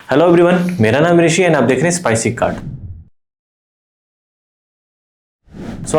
Hello everyone, मेरा नाम ऋषि and आप देख रहे हैं स्पाइसी कार्ड।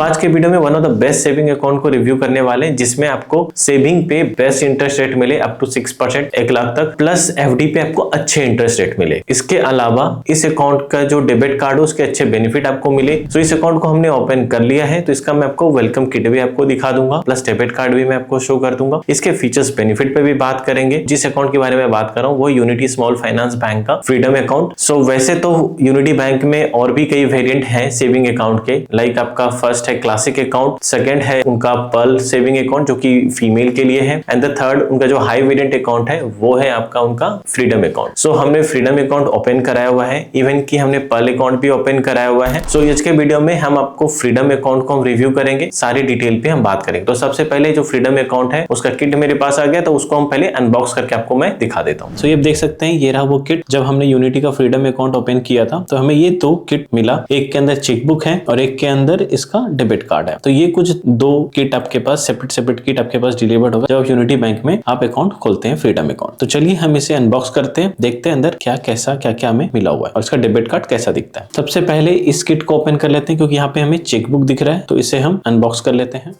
आज के वीडियो में one of the best saving account को रिव्यू करने वाले हैं, जिसमें आपको सेविंग पे बेस्ट इंटरेस्ट रेट मिले अप टू 6%, 1 लाख तक, प्लस एफडी पे आपको अच्छे इंटरेस्ट रेट मिले। इसके अलावा इस अकाउंट का जो डेबिट कार्ड है उसके अच्छे बेनिफिट आपको मिले। इस अकाउंट को हमने ओपन कर लिया है, तो इसका मैं आपको वेलकम किट भी आपको दिखा दूंगा, प्लस डेबिट कार्ड भी मैं आपको शो कर दूंगा। इसके फीचर्स बेनिफिट पे भी बात करेंगे। जिस अकाउंट के बारे में बात कर रहा हूँ वो यूनिटी स्मॉल फाइनेंस बैंक का फ्रीडम अकाउंट। वैसे तो यूनिटी बैंक में और भी कई वेरिएंट हैं सेविंग अकाउंट के, लाइक आपका फर्स्ट है क्लासिक अकाउंट, सेकंड है उनका पर्ल सेविंग अकाउंट जो कि फीमेल के लिए है, एंड द थर्ड उनका जो हाई वेरिएंट अकाउंट है वो है आपका उनका फ्रीडम अकाउंट। हमने फ्रीडम अकाउंट ओपन कराया हुआ है, इवन कि हमने पर्ल अकाउंट भी ओपन कराया हुआ है। आज के वीडियो में हम आपको फ्रीडम अकाउंट को हम रिव्यू करेंगे, सारी डिटेल पे हम बात करेंगे। तो सबसे पहले जो फ्रीडम अकाउंट है उसका किट मेरे पास आ गया, तो उसको हम पहले अनबॉक्स करके आपको मैं दिखा देता हूँ। ये देख सकते हैं, ये रहा वो किट। जब हमने यूनिटी का फ्रीडम अकाउंट ओपन किया था तो हमें ये दो किट मिला, एक के अंदर चेकबुक है और एक के अंदर इसका डेबिट कार्ड है। तो ये कुछ दो किट आपके पास सेपरेट किट आपके पास डिलीवर्ड होगा जब आप यूनिटी बैंक में आप अकाउंट खोलते हैं फ्रीडम अकाउंट। तो चलिए हम इसे अनबॉक्स करते हैं, देखते हैं अंदर क्या हमें मिला हुआ है और इसका डेबिट कार्ड कैसा दिखता है। सबसे पहले इस किट को ओपन कर लेते हैं, क्योंकि यहाँ पे हमें चेकबुक दिख रहा है, तो इसे हम अनबॉक्स कर लेते हैं।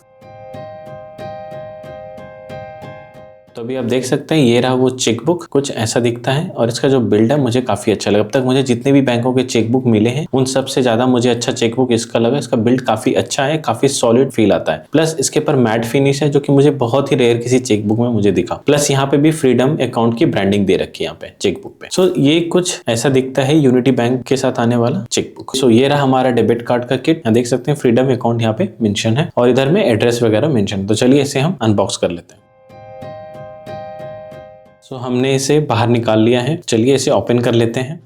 तो अभी आप देख सकते हैं, ये रहा वो चेकबुक, कुछ ऐसा दिखता है और इसका जो बिल्ड है मुझे काफी अच्छा लगा। अब तक मुझे जितने भी बैंकों के चेकबुक मिले हैं उन सबसे ज्यादा मुझे अच्छा चेकबुक इसका लगा। इसका बिल्ड काफी अच्छा है, काफी सॉलिड फील आता है, प्लस इसके ऊपर मैट फिनिश है जो कि मुझे बहुत ही रेयर किसी चेकबुक में मुझे दिखा। प्लस यहाँ पे भी फ्रीडम अकाउंट की ब्रांडिंग दे रखी है यहाँ पे चेकबुक पे। ये कुछ ऐसा दिखता है यूनिटी बैंक के साथ आने वाला चेकबुक। ये रहा हमारा डेबिट कार्ड का किट। यहाँ देख सकते हैं फ्रीडम अकाउंट यहाँ पे मेंशन है और इधर में एड्रेस वगैरह मेंशन। तो चलिए इसे हम अनबॉक्स कर लेते हैं। हमने इसे बाहर निकाल लिया है, चलिए इसे ओपन कर लेते हैं।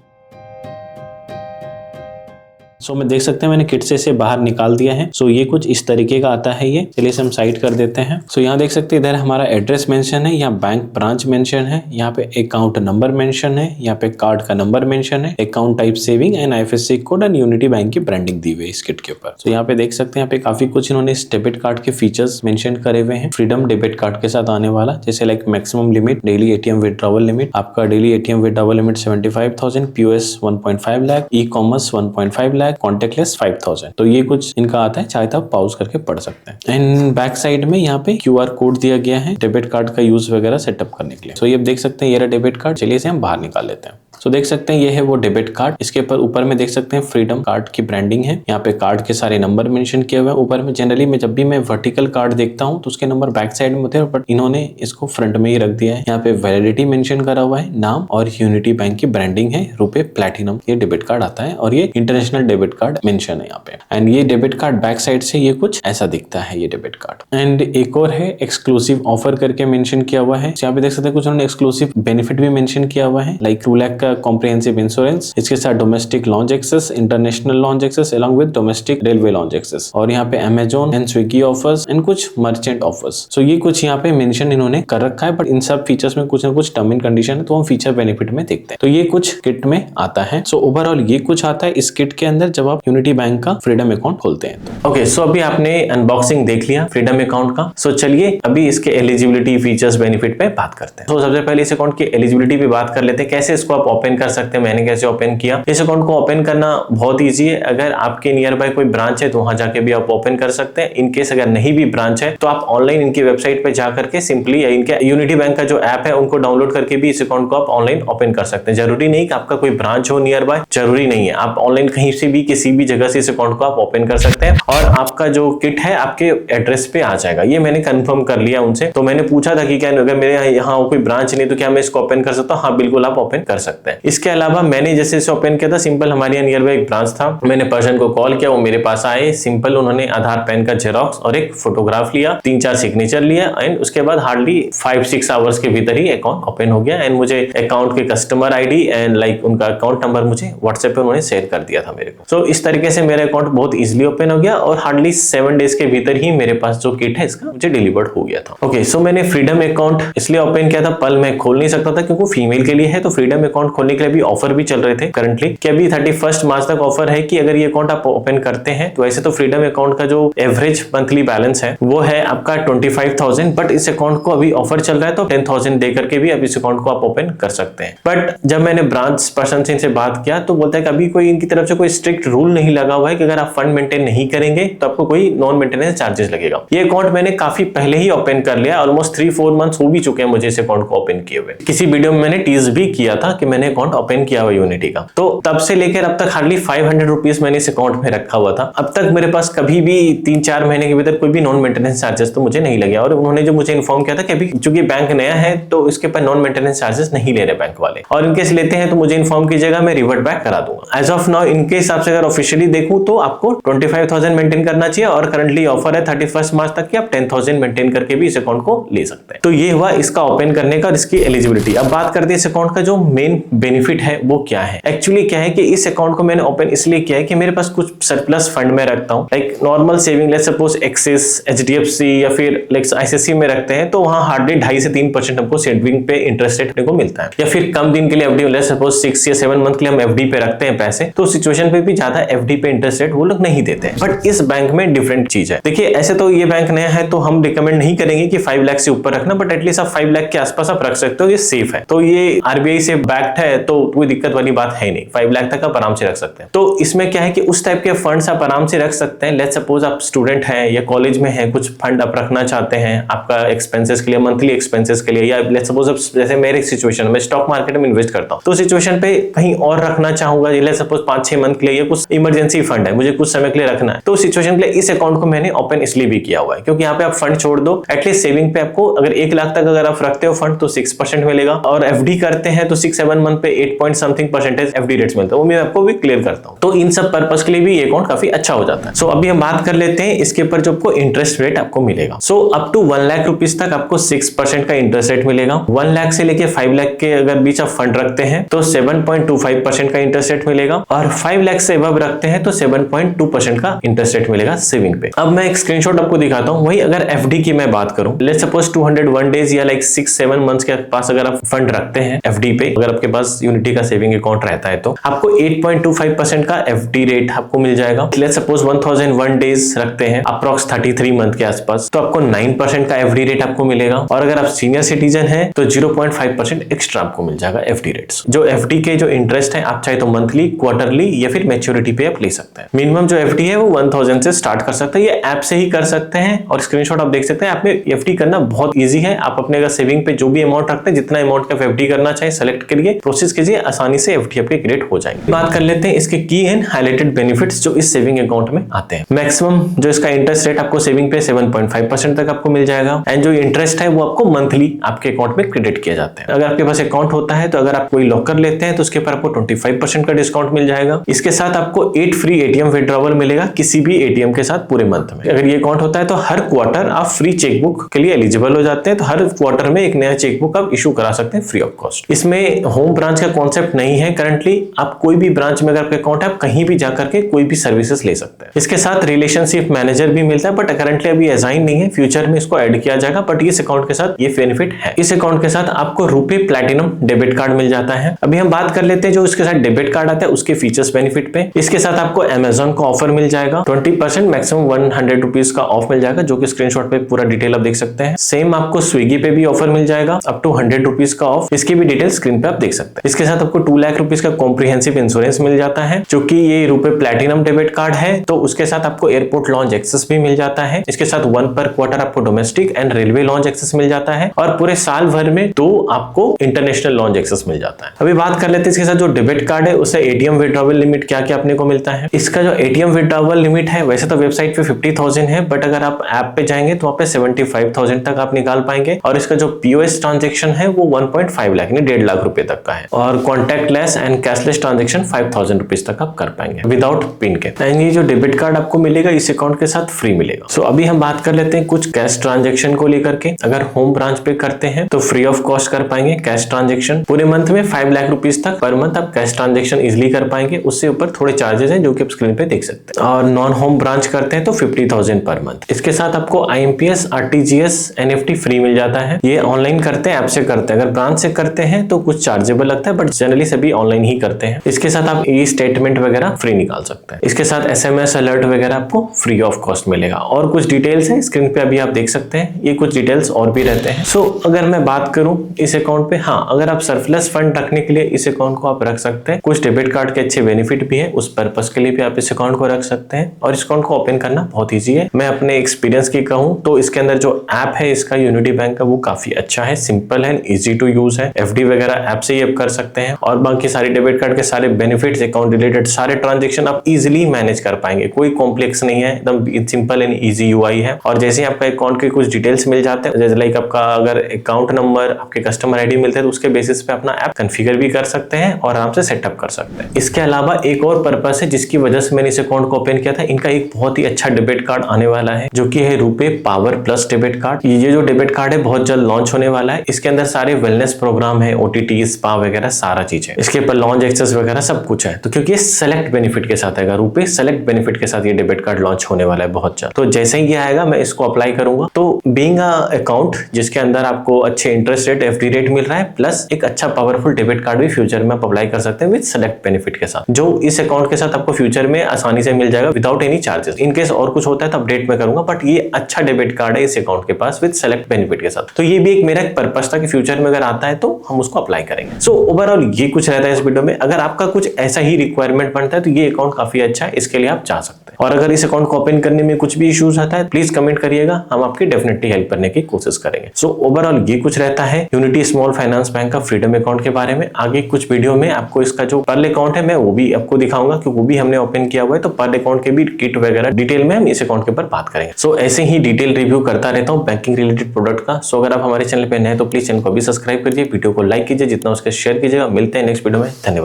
मैं देख सकते हैं मैंने किट से इसे बाहर निकाल दिया है। ये कुछ इस तरीके का आता है ये। चलिए इसे हम साइड कर देते हैं। यहाँ देख सकते हैं इधर हमारा एड्रेस मेंशन है, यहाँ बैंक ब्रांच मेंशन है, यहाँ पे अकाउंट नंबर मेंशन है, यहाँ पे कार्ड का नंबर मेंशन है, account type saving and IFSC code and unity bank की ब्रांडिंग दी हुई है इस किट के ऊपर। यहाँ पे देख सकते हैं यहाँ पे काफी कुछ इन्होंने इस डेबिट कार्ड के फीचर्स मेंशन करे हुए हैं फ्रीडम डेबिट कार्ड के साथ आने वाला, जैसे like maximum limit, daily ATM withdrawal limit, आपका daily ATM withdrawal limit 75,000, POS 1.5 lakh, e commerce 1.5 lakh, contactless 5,000। तो ये कुछ इनका आता है, चाहे तो आप पॉज करके पढ़ सकते हैं। एंड बैक साइड में यहाँ पे क्यूआर कोड दिया गया है डेबिट कार्ड का यूज वगैरह सेटअप करने के लिए। ये देख सकते हैं ये रहा डेबिट कार्ड। चलिए इसे हम बाहर निकाल लेते हैं। देख सकते हैं ये है वो डेबिट कार्ड। इसके ऊपर में देख सकते हैं फ्रीडम कार्ड की ब्रांडिंग है। यहाँ पे कार्ड के सारे नंबर मेंशन किए हुए हैं ऊपर में। जनरली मैं जब भी मैं वर्टिकल कार्ड देखता हूँ तो उसके नंबर बैक साइड में होते हैं, बट इन्होंने इसको फ्रंट में ही रख दिया है। यहाँ पे वैलिडिटी मेंशन करा हुआ है, नाम और यूनिटी बैंक की ब्रांडिंग है, रुपे प्लैटिनम ये डेबिट कार्ड आता है और ये इंटरनेशनल डेबिट कार्ड मेंशन है यहाँ पे। एंड ये डेबिट कार्ड बैक साइड से ये कुछ ऐसा दिखता है ये डेबिट कार्ड। एंड एक और है एक्सक्लूसिव ऑफर करके मेंशन किया हुआ है। यहाँ पे देख सकते हैं कुछ उन्होंने एक्सक्लूसिव बेनिफिट भी मेंशन किया हुआ है, लाइक 2 लाख का कॉम्प्रिहेंसिव इंश्योरेंस, इसके साथ domestic lounge access, international lounge access along with domestic railway lounge access, और यहाँ पे Amazon and Swiggy offers and कुछ मर्चेंट ऑफर्स। ये कुछ यहाँ पे मेंशन इन्होंने कर रखा है, बट इन सब फीचर्स में कुछ ना कुछ टर्म एंड कंडीशन है, तो हम फीचर बेनिफिट में देखते हैं। तो ये कुछ किट में आता है। ओवरऑल ये कुछ आता है इस किट के अंदर जब आप यूनिटी बैंक का फ्रीडम अकाउंट खोलते हैं। ओके, अभी आपने अनबॉक्सिंग देख लिया फ्रीडम अकाउंट का। चलिए अभी इसके एलिजिबिलिटी फीचर्स बेनिफिट पे बात करते हैं। सबसे पहले इस अकाउंट की एलिजिबिलिटी पे बात कर लेते हैं, कैसे इसको आप ओपन कर सकते हैं, मैंने कैसे ओपन किया। इस अकाउंट को ओपन करना बहुत इजी है। अगर आपके नियर बाय कोई ब्रांच है तो वहां जाके भी आप ओपन कर सकते हैं। इन केस अगर नहीं भी ब्रांच है तो आप ऑनलाइन इनकी वेबसाइट पे जा करके सिंपली इनके यूनिटी बैंक का जो ऐप है उनको डाउनलोड करके भी इस अकाउंट को आप ऑनलाइन ओपन कर सकते हैं। जरूरी नहीं कि आपका कोई ब्रांच हो नियर बाय, जरूरी नहीं है। आप ऑनलाइन कहीं से भी किसी भी जगह से इस अकाउंट को आप ओपन कर सकते हैं और आपका जो किट है आपके एड्रेस पे आ जाएगा। ये मैंने कंफर्म कर लिया उनसे। तो मैंने पूछा था कि क्या अगर मेरे यहाँ कोई ब्रांच नहीं तो क्या मैं इसको ओपन कर सकता हूँ? हाँ बिल्कुल, आप ओपन कर सकते हैं। इसके अलावा मैंने जैसे इसे ओपन किया था, सिंपल हमारे यहाँ नियर बाय एक ब्रांच था, मैंने पर्सन को कॉल किया, वो मेरे पास आए। सिंपल उन्होंने आधार पैन का जेरोक्स और एक फोटोग्राफ लिया, 3-4 सिग्नेचर लिया एंड उसके बाद हार्डली 5-6 आवर्स के भीतर ही अकाउंट ओपन हो गया। एंड मुझे अकाउंट के कस्टमर आईडी एंड लाइक उनका अकाउंट नंबर मुझे व्हाट्सएप पे उन्होंने शेयर कर दिया था मेरे को। इस तरीके से मेरा अकाउंट बहुत इजीली ओपन हो गया और हार्डली 7 डेज के भीतर ही मेरे पास जो किट है इसका मुझे डिलीवर्ड हो गया था। ओके, मैंने फ्रीडम अकाउंट इसलिए ओपन किया था, पल मैं खोल नहीं सकता था क्योंकि फीमेल के लिए है, तो फ्रीडम अकाउंट खोलने के लिए भी ऑफर भी चल रहे थे करंटली, कि अभी 31 मार्च तक ऑफर है कि अगर ये अकाउंट आप ओपन करते हैं तो ऐसे तो फ्रीडम अकाउंट का जो एवरेज मंथली बैलेंस है वो है आपका 25,000, बट इस अकाउंट को अभी ऑफर चल रहा है तो 10,000 दे करके भी अब इस अकाउंट को आप ओपन कर सकते हैं। बट जब मैंने ब्रांच पर्सन से इनसे बात किया तो बोलता है कि अभी कोई इनकी तरफ से कोई स्ट्रिक्ट रूल नहीं लगा हुआ है कि अगर आप फंड मेंटेन नहीं करेंगे तो आपको कोई नॉन मेंटेनेंस चार्जेस लगेगा। ये अकाउंट मैंने काफी पहले ही ओपन कर लिया, ऑलमोस्ट 3-4 मंथ्स हो भी चुके हैं मुझे इस अकाउंट को ओपन किए हुए। किसी वीडियो में मैंने टीज भी किया था कि मैंने अकाउंट ओपन किया हुआ यूनिटी का, तो तब से लेकर अब तक हार्डली 500 रुपीज मैंने इस अकाउंट में रखा हुआ था। अब तक मेरे पास कभी भी 3-4 महीने के भीतर कोई भी नॉन मेंटेनेंस चार्जेस तो मुझे नहीं लगे। और उन्होंने जो मुझे इन्फॉर्म किया था कि अभी चूंकि बैंक नया है तो इसके पर नॉन मेंटेनेंस चार्जेस नहीं ले रहे बैंक वाले, और इनकेस लेते हैं तो मुझे इन्फॉर्म कीजिएगा, मैं रिवर्ट बैक करा दूंगा। एज ऑफ नाउ इनके हिसाब से अगर ऑफिशियली देखूं तो आपको 25,000 मेंटेन करना चाहिए, और करंटली ऑफर है 31 मार्च तक कि आप 10,000 मेंटेन करके भी इस अकाउंट को ले सकते हैं। तो ये हुआ इसका ओपन करने का और इसकी एलिजिबिलिटी। अब बात करते हैं इस अकाउंट का जो मेन बेनिफिट है वो क्या है। एक्चुअली क्या है कि इस अकाउंट को मैंने ओपन इसलिए किया है कि मेरे पास कुछ सरप्लस फंड में रखता हूं, like normal saving, let's suppose axis, HDFC या फिर लाइक आईसीआईसी में रखते हैं तो वहां हार्डली 2.5 से 3% हमको सेविंग पे इंटरेस्ट रेट को मिलता है। या फिर कम दिन के लिए एफडी, लेट्स सपोज 6 या 7 मंथ के लिए हम एफडी पे रखते हैं पैसे, तो सिचुएशन पे भी ज्यादा एफडी पे इंटरेस्ट रेट वो लोग नहीं देते हैं। बट इस बैंक में डिफरेंट चीज है। देखिए ऐसे तो ये बैंक नया है तो हम रिकमेंड नहीं करेंगे कि 5 लाख से ऊपर रखना, बट एटलीस्ट आप 5 लाख के आसपास आप रख सकते हो, ये सेफ है। तो ये आरबीआई से बैक्ड है तो कोई दिक्कत वाली बात है नहीं, 5 लाख तक आप आराम से रख सकते हैं। तो इसमें क्या है कि उस टाइप के फंड्स आप आराम से रख सकते हैं। लेट्स सपोज आप स्टूडेंट हैं या कॉलेज में हैं, कुछ फंड आप रखना चाहते हैं आपका एक्सपेंसेस के लिए, मंथली एक्सपेंसेस के लिए, या लेट्स सपोज आप जैसे मेरे सिचुएशन में स्टॉक मार्केट में इन्वेस्ट करता हूं तो सिचुएशन पे कहीं और रखना चाहूंगा, लेट्स सपोज 5-6 मंथ के लिए, कुछ इमरजेंसी फंड है मुझे कुछ समय के लिए रखना है, तो सिचुएशन के लिए इस अकाउंट को मैंने ओपन इसलिए भी किया हुआ है क्योंकि यहाँ पे आप फंड छोड़ दो, एटलीस्ट सेविंग पे आपको अगर 1 लाख तक अगर आप रखते हो फंड तो 6% मिलेगा, और एफडी करते हैं तो 6-7 मंथ पे 8 point something percentage FD rates मिलता है, वो मैं आपको भी क्लियर करता हूँ। तो इन सब पर्पस के लिए भी ये अकाउंट काफी अच्छा हो जाता है। सो अभी हम बात कर लेते हैं इसके ऊपर जो आपको इंटरेस्ट रेट आपको मिलेगा। So up to 1 lakh rupees तक आपको 6% का इंटरेस्ट रेट मिलेगा। 1 लाख से लेके 5 लाख के अगर बीच आप फंड रखते हैं तो 7.25% का इंटरेस्ट रेट मिलेगा, और 5 लाख से अबव रखते हैं तो 7.2% का इंटरेस्ट रेट मिलेगा सेविंग पे। अब मैं एक स्क्रीनशॉट आपको दिखाता हूँ। वही अगर एफडी की मैं बात करूं, लेट्स सपोज 201 डेज या लाइक 6-7 मंथ्स के पास अगर आप फंड रखते हैं एफडी पे, अगर आपके पास यूनिटी का सेविंग अकाउंट रहता है तो आपको 8.25% का एफडी रेट आपको मिल जाएगा। लेट्स सपोज 1001 डेज रखते हैं अप्रॉक्स 33 मंथ के आसपास तो आपको 9% का एफडी रेट आपको मिलेगा, और अगर आप सीनियर सिटीजन है तो 0.5% एक्स्ट्रा आपको मिल जाएगा एफडी रेट्स। जो एफडी के जो इंटरेस्ट है आप चाहे तो मंथली, क्वार्टरली या फिर मैच्योरिटी पे आप ले सकते हैं। मिनिमम जो एफडी है वो 1000 से स्टार्ट कर सकते हैं, ये ऐप से ही कर सकते हैं, और स्क्रीनशॉट आप देख सकते हैं। आप में एफडी करना बहुत इजी है। आप अपने अगर सेविंग पे जो भी अमाउंट रखते हैं, जितना अमाउंट का एफडी करना चाहे सेलेक्ट करिए, प्रोसेस कीजिए, आसानी से एफडी आपके क्रिएट हो जाएंगे। बात कर लेते हैं इसके की एंड हाईलाइटेड बेनिफिट्स जो इस सेविंग अकाउंट में आते हैं। मैक्सिमम जो इसका इंटरेस्ट रेट आपको सेविंग पे 7.5% तक आपको मिल जाएगा, एंड जो इंटरेस्ट है वो आपको मंथली आपके अकाउंट में क्रेडिट किया जाता है। अगर आपके पास अकाउंट होता है तो अगर आप कोई लॉकर लेते हैं तो उसके ऊपर आपको 25% का डिस्काउंट मिल जाएगा। इसके साथ आपको 8 फ्री एटीएम विड्रॉवल मिलेगा किसी भी एटीएम के साथ पूरे मंथ में। अगर ये अकाउंट होता है तो हर क्वार्टर आप फ्री चेकबुक के लिए एलिजिबल हो जाते हैं, तो हर क्वार्टर में एक नया चेकबुक आप इशू करा सकते हैं फ्री ऑफ कॉस्ट। इसमें होम ब्रांच का कॉन्सेप्ट नहीं है करंटली, आप कोई भी ब्रांच में अगर आपका अकाउंट है आप कहीं भी जाकर के कोई भी सर्विसेज ले सकते हैं। इसके साथ रिलेशनशिप मैनेजर भी मिलता है, बट करंटली अभी असाइन नहीं है, फ्यूचर में इसको ऐड किया जाएगा, बट इस अकाउंट के साथ ये बेनिफिट है। इस अकाउंट के साथ आपको रुपे प्लैटिनम डेबिट कार्ड मिल जाता है। अभी हम बात कर लेते हैं जो इसके साथ डेबिट कार्ड आता है उसके फीचर्स बेनिफिट पे। इसके साथ आपको अमेजॉन का ऑफर मिल जाएगा, 20% मैक्सिमम 100 रुपीज का ऑफ मिल जाएगा, जो कि स्क्रीनशॉट पे पूरा डिटेल आप देख सकते हैं। सेम आपको स्विगी पे भी ऑफर मिल जाएगा अप टू 100 रुपीज का ऑफ, इसकी भी डिटेल स्क्रीन पे आप देख सकते हैं। इसके साथ आपको 2 लाख रुपीज का कॉम्प्रिहेंसिव इंश्योरेंस मिल जाता है, जो कि ये रुपे प्लैटिनम डेबिट कार्ड है, तो उसके साथ आपको एयरपोर्ट लॉन्च एक्सेस भी मिल जाता है। इसके साथ 1 पर क्वार्टर आपको domestic and railway lounge access मिल जाता है, और पूरे साल भर में 2 आपको इंटरनेशनल लॉन्च एक्सेस मिल जाता है। अभी बात कर लेते हैं इसके साथ जो डेबिट कार्ड है उससे एटीएम विड्रॉवल लिमिट क्या क्या अपने को मिलता है। इसका जो एटीएम विड्रॉवल लिमिट है वैसे तो वेबसाइट पे 50,000 है, बट अगर आप ऐप पे जाएंगे तो वहाँ पे 75,000 तक आप निकाल पाएंगे, और इसका जो पीओएस ट्रांजेक्शन है वो 1.5 लाख यानी 1.5 लाख रुपए तक का है, और contactless and cashless transaction 5,000 rupees तक आप कर पाएंगे विदाउट पिन के। एंड ये जो डेबिट कार्ड आपको मिलेगा इस अकाउंट के साथ फ्री मिलेगा। सो अभी हम बात कर लेते हैं कुछ कैश ट्रांजेक्शन को लेकर के। अगर होम ब्रांच पे करते हैं तो फ्री ऑफ कॉस्ट कर पाएंगे कैश ट्रांजेक्शन। पूरे मंथ में 5 लाख रुपीज तक पर मंथ आप कैश ट्रांजेक्शन इजिली कर पाएंगे, उससे ऊपर थोड़े चार्जेस हैं जो कि आप स्क्रीन पे देख सकते हैं। और नॉन होम ब्रांच करते हैं तो 50,000 पर मंथ। इसके साथ आपको आईएमपीएस, आरटीजीएस, एनएफटी फ्री मिल जाता है। ये ऑनलाइन करते हैं, ऐप से करते हैं। अगर ब्रांच से करते हैं तो कुछ चार्जेबल समय लगता है, बट जनरली सभी ऑनलाइन ही करते हैं। इसके साथ आप ई स्टेटमेंट वगैरह फ्री निकाल सकते हैं। इसके साथ SMS अलर्ट वगैरह आपको फ्री ऑफ कॉस्ट मिलेगा। और कुछ डिटेल्स है स्क्रीन पे अभी आप देख सकते हैं, ये कुछ डिटेल्स और भी रहते हैं। सो अगर मैं बात करूं इस अकाउंट पे, हाँ, अगर आप सरप्लस फंड रखने के लिए इस अकाउंट को आप रख सकते हैं। कुछ डेबिट कार्ड के अच्छे बेनिफिट भी है, उस पर्पस के लिए भी आप इस अकाउंट को रख सकते हैं। और इस अकाउंट को ओपन करना बहुत ईजी है। मैं अपने एक्सपीरियंस की कहूं तो इसके अंदर जो ऐप है इसका यूनिटी बैंक का, वो काफी अच्छा है, सिंपल है, इजी टू यूज है। FD वगैरह ऐप से ही आप कर सकते हैं। और बाकी सारे डेबिट कार्ड के सारे बेनिफिट्स, अकाउंट रिलेटेड सारे ट्रांजेक्शन आप इजीली मैनेज कर पाएंगे। कोई कॉम्प्लेक्स नहीं है, एकदम सिंपल एंड इजी UI है। और जैसे ही आपका अकाउंट के कुछ डिटेल्स मिल जाते हैं, जैसे लाइक आपका अगर अकाउंट नंबर, आपके कस्टमर ID मिलते हैं, तो उसके बेसिस पे अपना ऐप कॉन्फ़िगर भी कर सकते हैं और आराम से सेटअप कर सकते हैं। इसके अलावा एक और पर्पस है जिसकी वजह से मैंने इस अकाउंट को ओपन किया था। इनका एक बहुत ही अच्छा डेबिट कार्ड आने वाला है जो कि है RuPay power plus debit card. ये जो डेबिट कार्ड है बहुत जल्द लॉन्च होने वाला है। इसके अंदर सारे वेलनेस प्रोग्राम है, OTT, स्पा वगैरह सारा चीज है। इसके ऊपर लॉन्च एक्सेस वगैरह सब कुछ है। तो क्योंकि ये सेलेक्ट बेनिफिट के साथ आएगा, RuPay सेलेक्ट बेनिफिट के साथ ये डेबिट कार्ड लॉन्च होने वाला है बहुत जल्द। तो जैसे ही ये आएगा मैं इसको अप्लाई करूंगा। तो बीइंग अ अकाउंट जिसके अंदर आपको अच्छे इंटरेस्ट रेट, FD रेट मिल रहा है, प्लस एक अच्छा पावरफुल डेबिट कार्ड भी फ्यूचर में आप अप्लाई कर सकते हैं विद सेलेक्ट बेनिफिट के साथ, जो इस अकाउंट के साथ आपको फ्यूचर में आसानी से मिल जाएगा विदाउट एनी चार्जेस। इनकेस और कुछ होता है तो अपडेट में करूंगा, बट ये अच्छा डेबिट कार्ड है इस अकाउंट के पास विद सेलेक्ट बेनिफिट के साथ। तो ये भी एक मेरा एक पर्पस था कि फ्यूचर में अगर आता है तो हम उसको अप्लाई करेंगे। सो ओवरऑल ये कुछ रहता है इस वीडियो में। अगर आपका कुछ ऐसा ही रिक्वायरमेंट बनता है तो ये अकाउंट काफी अच्छा है, इसके लिए आप जा सकते हैं। और अगर इस अकाउंट को ओपन करने में कुछ भी इश्यूज आता है प्लीज कमेंट करिएगा, हम आपकी डेफिनेटली हेल्प करने की कोशिश करेंगे। सो ओवरऑल ये कुछ रहता है यूनिटी स्मॉल फाइनेंस बैंक का फ्रीडम अकाउंट के बारे में। आगे कुछ वीडियो में आपको इसका जो पर्ल अकाउंट है मैं वो भी आपको दिखाऊंगा, क्योंकि वो भी हमने ओपन किया हुआ है। तो पर्ल अकाउंट के भी किट वगैरह डिटेल में हम इस अकाउंट के ऊपर बात करेंगे। सो ऐसे ही डिटेल रिव्यू करता रहता हूँ बैंकिंग रिलेटेड प्रोडक्ट का। सो अगर आप हमारे चैनल पे नए हैं तो प्लीज चैनल को भी सब्सक्राइब कीजिए, वीडियो को लाइक कीजिए, जितना उसके शेयर कीजिएगा। मिलते हैं नेक्स्ट वीडियो में, धन्यवाद।